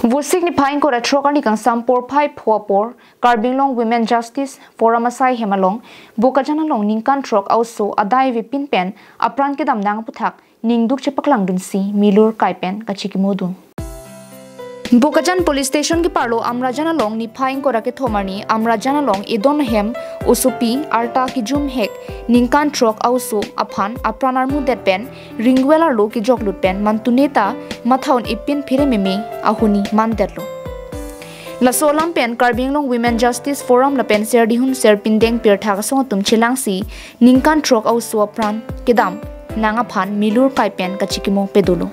Vusik ni paing ko retrokani kang sampor pai phuapor Karbinglong Women Justice Forum asai hemalong Bokajan along ningkan trok aoso adai vi pinpen apran kedam nang aphuthak ningduk chepaklang dunsi milur kaipen kachikimodun Bokajan Police Station ki parlo amrajan along ni paing ko rake thomarni amrajan along idon hem usupi arta ki jum hek ningkan trok aoso aphan apranar mu detpen ringwelar lo ki joklut pen mantuneta mathaun ipin phire meme ahuni mandetlo Lasolam pen Karbinglong Women Justice Forum Lapen Serdihun Serpindeng Pirthak song tum chilangsi ningkan trok aoso apran kedam nanga phan milur kaipen kachikimo pedolo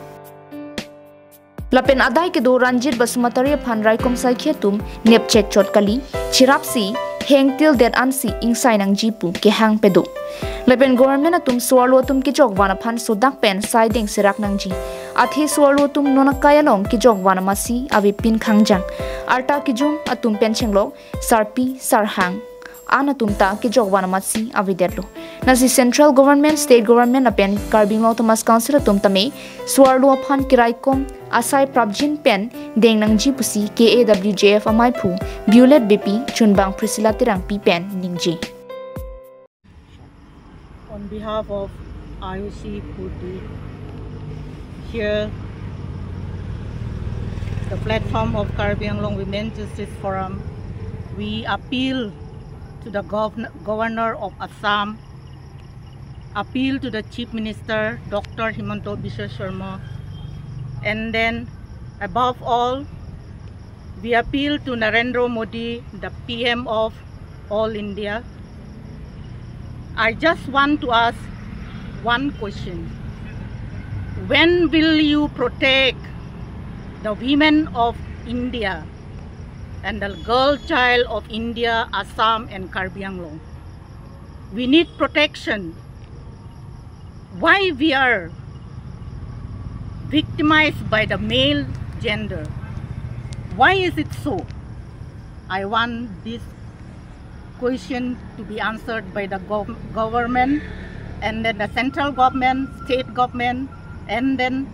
Lapen adai ke do Ranjit Basumatari phan raikom sai khetum nepchet chotkali chirapsi hengtil det ansi ingsai nang jipu ke hang pedo Lapen government atum swalo tum ki jogwana phan sodak pen sai deng sirak nang ji athi swalo tum nonakaya long ki jogwana masi avi pin khangjang arta ki jum atum pen chenglok sarpi sarhang ana tumta ki jogwana masi avidetlo nasi central government state government apen Karbinglong Thomas Council atum tame swalo phan kiraikom asai prabjin pen deng nang ji pusi KAWJF amai phu violet bp chunbang priscilla tirang pi pen ningji On behalf of IOC Pudi, here the platform of Karbinglong Women Justice Forum, we appeal to the Governor of Assam, appeal to the Chief Minister Dr. Himanta Biswa Sharma, and then above all, we appeal to Narendra Modi, the PM of all India. I just want to ask one question. When will you protect the women of India and the girl child of India, Assam and Karbinglong? We need protection. Why we are victimized by the male gender? Why is it so? I want this question to be answered by the government, and then the central government, state government, and then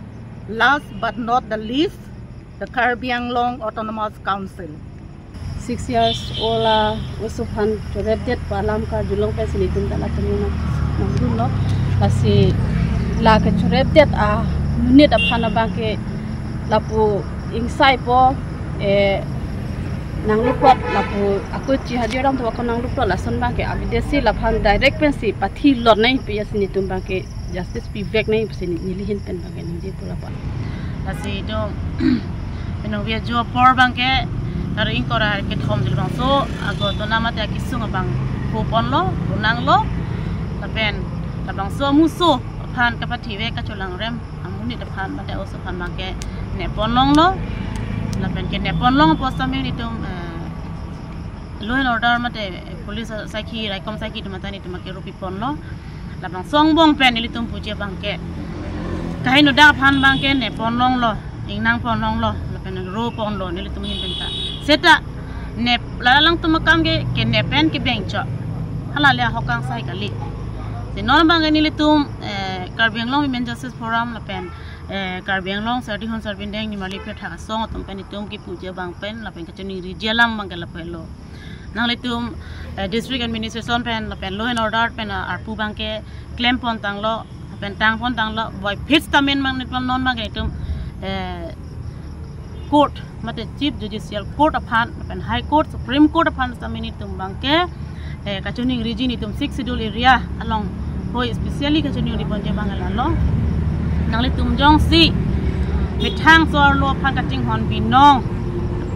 last but not the least, the Karbinglong Autonomous Council. 6 years old usupan chorebdet palam ka julong pe sinitum dala tumina nangdun no kasi la ke chorebdet a munit apana bangke lapu ingsai po nang lupot lapu aku cihadio ram to ko nang lupot lason bangke abidesi laphan direct pensi pathi lot nai pe sinitum bangke justice pivek nai sini nilihin pen bangke ninje pula pa kasi do penong via jo por bangke Taro ingkora ke thom dil bang so ago to namate kisung bang kupon lo unang lo lapen tabang so muso phan ka pathiwe ka cholang rem amuni da phan mate oso phan bangke ne ponlong lo lapen ke ne ponlong postame ni tum law and order mate police sakhi raikom sakhi tumatani tumake rupi ponlo labang songbong pen ni tum puje bangke kai no da phan bangke ne ponlong lo ingnang ponlong lo lapen ro pon lo ni tum hin benta seta nep lalang tumakam ke nepen ke bengcho halale hokang sai kali se non bang ni litum Karbinglong Women Justice Forum lapen Karbinglong Serdihun Serpindeng ni mali pe thak song tum pen tum ki puja bang pen lapen ka chuni rijalam bang la pelo nang litum district administration pen lapen law and order pen arpu bang ke claim pon tang lo pen tang pon tang lo boy fits tamen bang nit non bang tum court mate chief judicial court aphan pen high court supreme court aphan samini tum bangke kachuning region itum 6 schedule area along hoi especially kachuning ribon je bangala lo nangli tum jong si mithang sor lo phan kating hon binong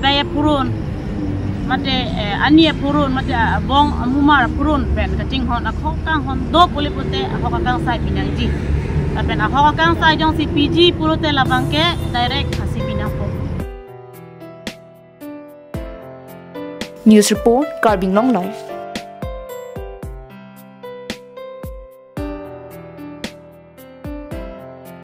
pay purun mate anie purun mate bong amumar purun pen kating hon akhok kang hon do polipote akhok kang sai pinangji pen akhok kang sai jong si pg purote la bangke direct hasi binang po News Report Karbinglong Live